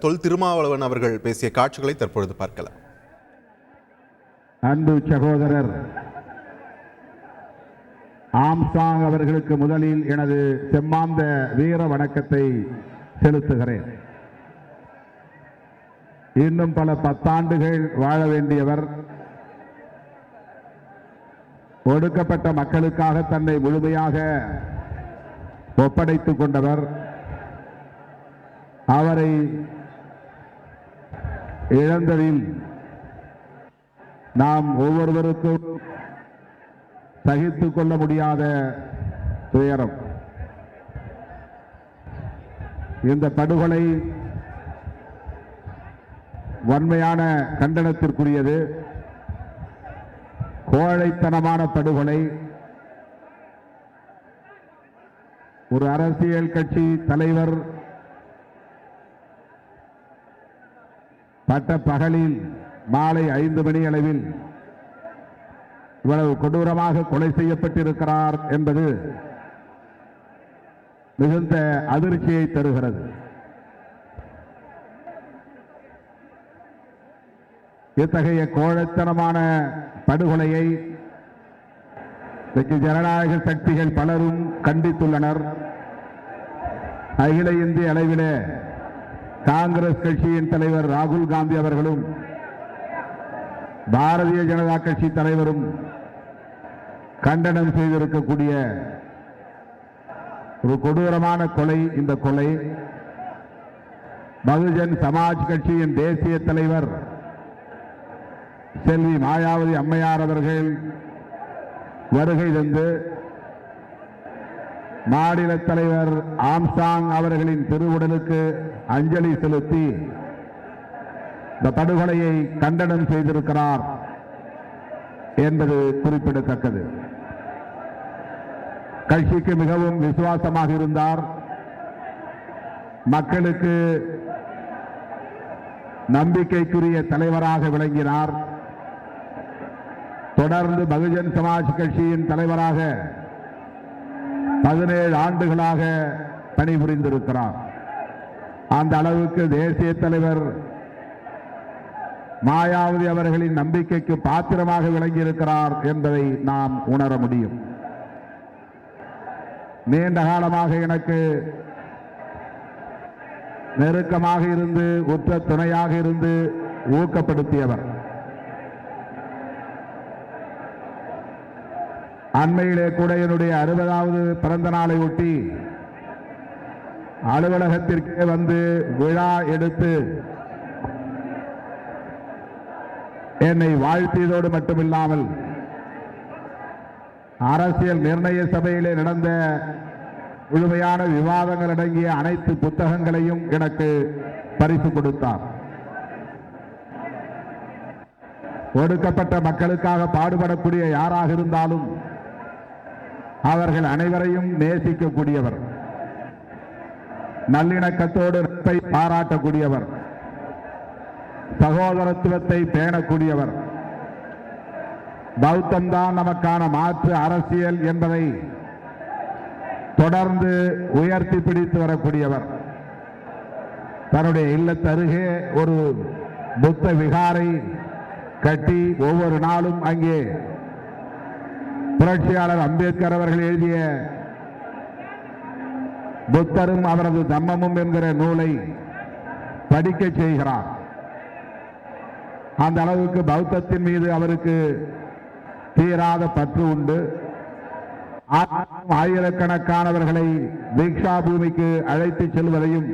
தொல் திருமாவளவன் அவர்கள் பேசிய காட்சிகளை தற்பொழுது பார்க்கலாம். அன்பு சகோதரர் ஆம்ஸ்ட்ராங் அவர்களுக்கு முதலில் எனது செம்மாந்த வீர வணக்கத்தை செலுத்துகிறேன். இன்னும் பல பத்தாண்டுகள் வாழ வேண்டியவர், ஒடுக்கப்பட்ட மக்களுக்காக தன்னை முழுமையாக ஒப்படைத்துக் கொண்டவர். அவரை இழந்ததில் நாம் ஒவ்வொருவருக்கும் சகித்துக் கொள்ள முடியாத துயரம். இந்த படுகொலை வன்மையான கண்டனத்திற்குரியது. கோழைத்தனமான படுகொலை. ஒரு அரசியல் கட்சி தலைவர் பட்ட பகலில் மாலை 5 மணி அளவில் இவ்வளவு கொடூரமாக கொலை செய்யப்பட்டிருக்கிறார் என்பது மிகுந்த அதிர்ச்சியை தருகிறது. இத்தகைய கோழைத்தனமான படுகொலையை ஜனநாயக சக்திகள் பலரும் கண்டித்துள்ளனர். அகில இந்திய அளவிலே காங்கிரஸ் கட்சியின் தலைவர் ராகுல் காந்தி அவர்களும் பாரதிய ஜனதா கட்சி தலைவரும் கண்டனம் செய்திருக்கக்கூடிய ஒரு கொடூரமான கொலை இந்த கொலை. பகுஜன் சமாஜ் கட்சியின் தேசிய தலைவர் செல்வி மாயாவதி அம்மையார் அவர்கள் வருகை தந்து மாநில தலைவர் ஆம்ஸ்ட்ராங் அவர்களின் திருவுடலுக்கு அஞ்சலி செலுத்தி இந்த படுகொலையை கண்டனம் செய்திருக்கிறார் என்பது குறிப்பிடத்தக்கது. கட்சிக்கு மிகவும் விசுவாசமாக இருந்தார். மக்களுக்கு நம்பிக்கைக்குரிய தலைவராக விளங்கினார். தொடர்ந்து பகுஜன் சமாஜ் கட்சியின் தலைவராக 17 ஆண்டுகளாக பணிபுரிந்திருக்கிறார். அந்த அளவுக்கு தேசிய தலைவர் மாயாவதி அவர்களின் நம்பிக்கைக்கு பாத்திரமாக விளங்கியிருக்கிறார் என்பதை நாம் உணர முடியும். நீண்ட காலமாக எனக்கு நெருக்கமாக இருந்து உற்ற துணையாக இருந்து ஊக்கப்படுத்தியவர். அண்மையிலே கூட என்னுடைய 60வது பிறந்த நாளை ஒட்டி அலுவலகத்திற்கே வந்து விழா எடுத்து என்னை வாழ்த்தியதோடு மட்டுமில்லாமல் அரசியல் நிர்ணய சபையிலே நடந்த முழுமையான விவாதங்கள் அடங்கிய அனைத்து புத்தகங்களையும் எனக்கு பரிசு கொடுத்தார். ஒடுக்கப்பட்ட மக்களுக்காக பாடுபடக்கூடிய யாராக இருந்தாலும் அவர்கள் அனைவரையும் நேசிக்கக்கூடியவர், நல்லிணக்கத்தோடு நட்பை பாராட்டக்கூடியவர், சகோதரத்துவத்தை பேணக்கூடியவர், பௌத்தம்தான் நமக்கான மாற்று அரசியல் என்பதை தொடர்ந்து உயர்த்தி பிடித்து வரக்கூடியவர். தன்னுடைய இல்லத்தருகே ஒரு புத்த விகாரை கட்டி ஒவ்வொரு நாளும் அங்கே புரட்சியாளர் அம்பேத்கர் அவர்கள் எழுதிய புத்தரும் அவரது தம்மமும் என்கிற நூலை படிக்க செய்கிறார். அந்த அளவுக்கு பௌத்தத்தின் மீது அவருக்கு தீராத பற்று உண்டு. ஆயிரக்கணக்கானவர்களை தீக்ஷா பூமிக்கு அழைத்து செல்வதையும்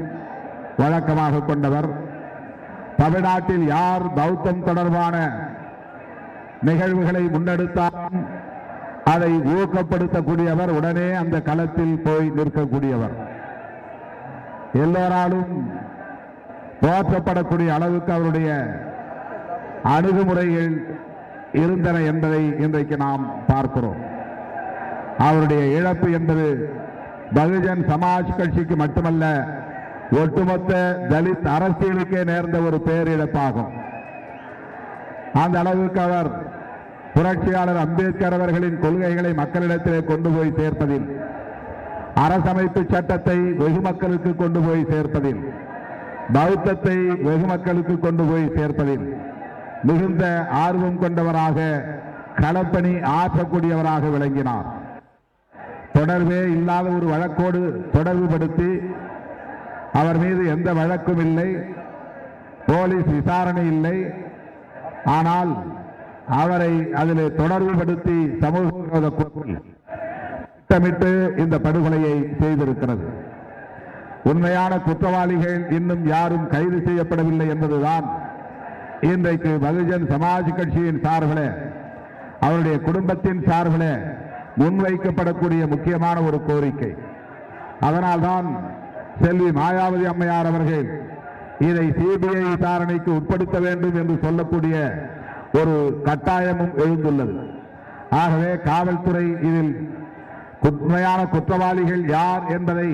வழக்கமாக கொண்டவர். தமிழ்நாட்டில் யார் பௌத்தம் தொடர்பான நிகழ்வுகளை முன்னெடுத்தாலும் அதை ஊக்கப்படுத்தக்கூடியவர், உடனே அந்த களத்தில் போய் நிற்கக்கூடியவர், எல்லோராலும் போற்றப்படக்கூடிய அளவுக்கு அவருடைய அணுகுமுறைகள் இருந்தன என்பதை இன்றைக்கு நாம் பார்க்கிறோம். அவருடைய இழப்பு என்பது பகுஜன் சமாஜ் கட்சிக்கு மட்டுமல்ல, ஒட்டுமொத்த தலித் அரசியலுக்கே நேர்ந்த ஒரு பேரிழப்பாகும். அந்த அளவுக்கு அவர் புரட்சியாளர் அம்பேத்கர் அவர்களின் கொள்கைகளை மக்களிடத்திலே கொண்டு போய் சேர்ப்பதில், அரசமைப்பு சட்டத்தை வெகு மக்களுக்கு கொண்டு போய் சேர்ப்பதில், பௌத்தத்தை வெகு மக்களுக்கு கொண்டு போய் சேர்ப்பதில் மிகுந்த ஆர்வம் கொண்டவராக களப்பணி ஆற்றக்கூடியவராக விளங்கினார். தொடர்பே இல்லாத ஒரு வழக்கோடு தொடர்புபடுத்தி அவர் மீது எந்த வழக்கும் இல்லை, போலீஸ் விசாரணை இல்லை. ஆனால் அவரை அதில் தொடர்புபடுத்தி சமூக விரோத குழுக்கள் திட்டமிட்டு இந்த படுகொலையை செய்திருக்கிறது. உண்மையான குற்றவாளிகள் இன்னும் யாரும் கைது செய்யப்படவில்லை என்பதுதான் இன்றைக்கு பகுஜன் சமாஜ் கட்சியின் சார்பில், அவருடைய குடும்பத்தின் சார்பில் முன்வைக்கப்படக்கூடிய முக்கியமான ஒரு கோரிக்கை. அதனால்தான் செல்வி மாயாவதி அம்மையார் அவர்கள் இதை சிபிஐ விசாரணைக்கு உட்படுத்த வேண்டும் என்று சொல்லக்கூடிய ஒரு கட்டாயமும் எழுந்துள்ளது. ஆகவே காவல்துறை இதில் உண்மையான குற்றவாளிகள் யார் என்பதை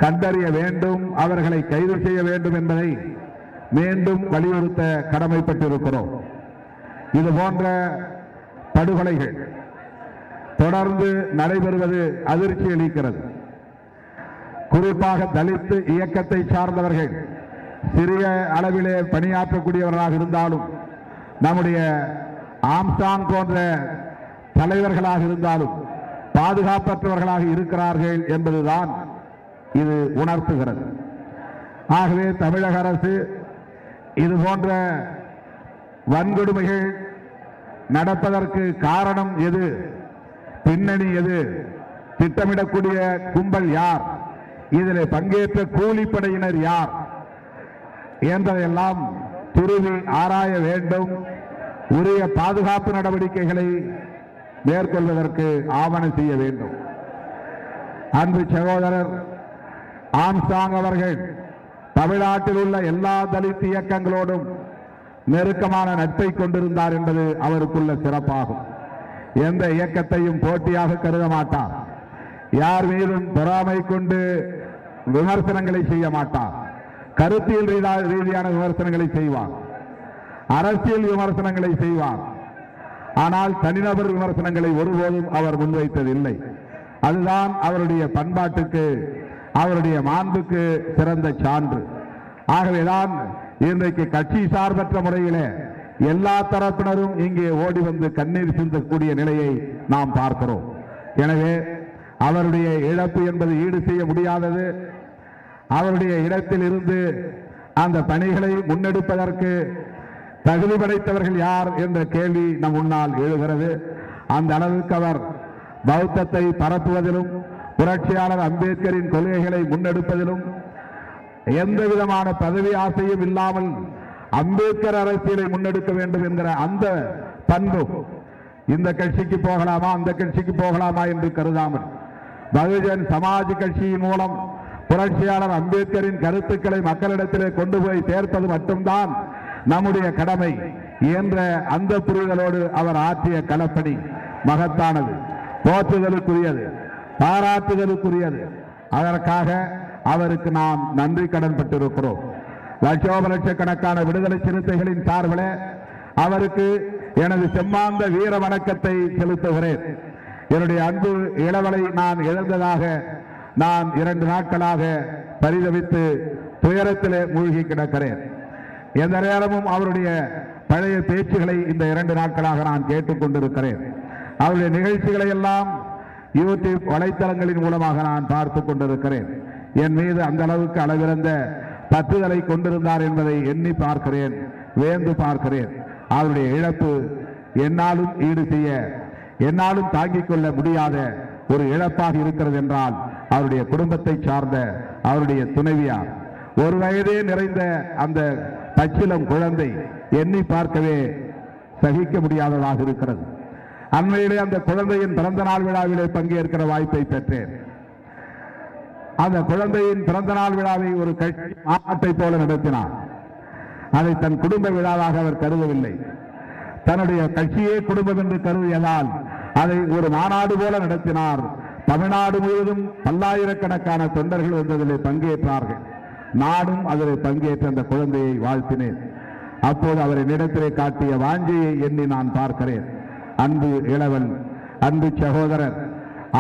கண்டறிய வேண்டும், அவர்களை கைது செய்ய வேண்டும் என்பதை மீண்டும் வலியுறுத்த கடமைப்பட்டிருக்கிறோம். இது போன்ற படுகொலைகள் தொடர்ந்து நடைபெறுவது அதிர்ச்சி அளிக்கிறது. குறிப்பாக தலித் இயக்கத்தை சார்ந்தவர்கள் சிறிய அளவிலே பணியாற்றக்கூடியவர்களாக இருந்தாலும், நம்முடைய ஆம்ஸ்டாங் போன்ற தலைவர்களாக இருந்தாலும் பாதுகாப்பற்றவர்களாக இருக்கிறார்கள் என்பதுதான் இது உணர்த்துகிறது. ஆகவே தமிழக அரசு இது போன்ற வன்கொடுமைகள் நடப்பதற்கு காரணம் எது, பின்னணி எது, திட்டமிடக்கூடிய கும்பல் யார், இதில் பங்கேற்ற கூலிப்படையினர் யார் என்பதையெல்லாம் துருவி ஆராய வேண்டும். உரிய பாதுகாப்பு நடவடிக்கைகளை மேற்கொள்வதற்கு ஆவணம் செய்ய வேண்டும். அன்பு சகோதரர் ஆம்ஸ்டாங் அவர்கள் தமிழ்நாட்டில் உள்ள எல்லா தலித் இயக்கங்களோடும் நெருக்கமான நட்பை கொண்டிருந்தார் என்பது அவருக்குள்ள சிறப்பாகும். எந்த இயக்கத்தையும் போட்டியாக கருத மாட்டார். யார் மீதும் பொறாமை கொண்டு விமர்சனங்களை செய்ய மாட்டார். கருத்தியல் ரீதியான விமர்சனங்களை செய்வார், அரசியல் விமர்சனங்களை செய்வார். ஆனால் தனிநபர் விமர்சனங்களை ஒருபோதும் அவர் முன்வைத்ததில்லை. அதுதான் அவருடைய பண்பாட்டுக்கு, அவருடைய மாண்புக்கு சிறந்த சான்று. ஆகவேதான் இன்றைக்கு கட்சி சார்பற்ற முறையிலே எல்லா தரப்பினரும் இங்கே ஓடி வந்து கண்ணீர் சிந்தக்கூடிய நிலையை நாம் பார்க்கிறோம். எனவே அவருடைய இழப்பு என்பது ஈடு செய்ய முடியாதது. அவருடைய இடத்தில் இருந்து அந்த பணிகளை முன்னெடுப்பதற்கு தகுதி படைத்தவர்கள் யார் என்ற கேள்வி நம் முன்னால் எழுகிறது. அந்த அளவுக்கு அவர் பௌத்தத்தை பரப்புவதிலும், புரட்சியாளர் அம்பேத்கரின் கொள்கைகளை முன்னெடுப்பதிலும் எந்த விதமான பதவி ஆசையும் இல்லாமல் அம்பேத்கர் அரசியலை முன்னெடுக்க வேண்டும் என்கிற அந்த பண்பு, இந்த கட்சிக்கு போகலாமா அந்த கட்சிக்கு போகலாமா என்று கருதாமல் பகுஜன் சமாஜ் கட்சியின் மூலம் புரட்சியாளர் அம்பேத்கரின் கருத்துக்களை மக்களிடத்திலே கொண்டு போய் சேர்ப்பது மட்டும்தான் நம்முடைய கடமை என்ற அந்த புரிதலோடு அவர் ஆற்றிய களப்பணி மகத்தானது, போற்றுதலுக்குரியது, பாராட்டுதலுக்குரியது. அதற்காக அவருக்கு நாம் நன்றி கடன் பட்டிருக்கிறோம். லட்சோபலட்சக்கணக்கான விடுதலை சிறுத்தைகளின் சார்பில் அவருக்கு எனது செம்மாந்த வீர வணக்கத்தை செலுத்துகிறேன். என்னுடைய அன்பு இளவலை நான் இழந்ததாக நான் 2 நாட்களாக பரிதவித்து துயரத்திலே மூழ்கி கிடக்கிறேன். எந்த நேரமும் அவருடைய பழைய பேச்சுகளை இந்த 2 நாட்களாக நான் கேட்டுக்கொண்டிருக்கிறேன். அவருடைய நிகழ்ச்சிகளை எல்லாம் யூடியூப் வலைத்தளங்களின் மூலமாக நான் பார்த்து கொண்டிருக்கிறேன். என் மீது அந்த அளவுக்கு அளவிறந்த பற்றுதலை கொண்டிருந்தார் என்பதை எண்ணி பார்க்கிறேன், வேந்து பார்க்கிறேன். அவருடைய இழப்பு என்னாலும் ஈடு செய்ய, என்னாலும் தாங்கிக் கொள்ள முடியாத ஒரு இழப்பாக இருக்கிறது என்றால் அவருடைய குடும்பத்தை சார்ந்த அவருடைய துணைவியார், 1 வயதே நிறைந்த அந்த பச்சிலம் குழந்தை எண்ணி பார்க்கவே சகிக்க முடியாததாக இருக்கிறது. அண்மையிலே அந்த குழந்தையின் பிறந்த நாள் விழாவிலே பங்கேற்கிற வாய்ப்பை பெற்றேன். அந்த குழந்தையின் பிறந்த நாள் விழாவை ஒரு கட்சி மாநாட்டை போல நடத்தினார். அதை தன் குடும்ப விழாவாக அவர் கருதவில்லை. தன்னுடைய கட்சியே குடும்பம் என்று கருதியதால் அதை ஒரு மாநாடு போல நடத்தினார். தமிழ்நாடு முழுவதும் பல்லாயிரக்கணக்கான தொண்டர்கள் வந்ததிலே பங்கேற்றார்கள். நானும் அதில் பங்கேற்ற அந்த குழந்தையை வாழ்த்தினேன். அப்போது அவரை இடத்திலே காட்டிய வாஞ்சையை எண்ணி நான் பார்க்கிறேன். அன்பு இளவல், அன்பு சகோதரர்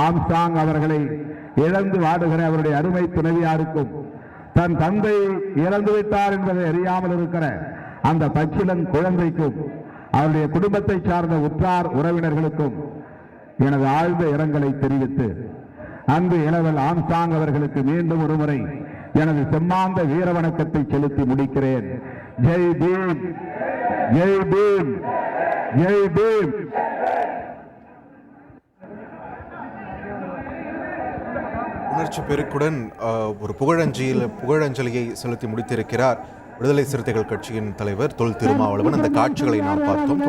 ஆம்ஸ்டாங் அவர்களை இழந்து வாடுகிற அவருடைய அருமை துணைவியாருக்கும் தன் தந்தை இறந்துவிட்டார் என்பதை அறியாமல் இருக்கிற அந்த பச்சிலன் குழந்தைக்கும் அவருடைய குடும்பத்தை சார்ந்த உற்றார் உறவினர்களுக்கும் எனது ஆழ்ந்த இரங்கலை தெரிவித்து அன்பு இளவல் ஆம்சாங் அவர்களுக்கு மீண்டும் ஒருமுறை எனது செம்மாந்த வீர வணக்கத்தை செலுத்தி முடிக்கிறேன். ஜெய் பீம், ஜெய் பீம், ஜெய் பீம். உணர்ச்சி பெருக்குடன் ஒரு புகழஞ்சலியை செலுத்தி முடித்திருக்கிறார் விடுதலை சிறுத்தைகள் கட்சியின் தலைவர் தொல் திருமாவளவன். அந்த காட்சிகளை நாம் பார்த்தோம்.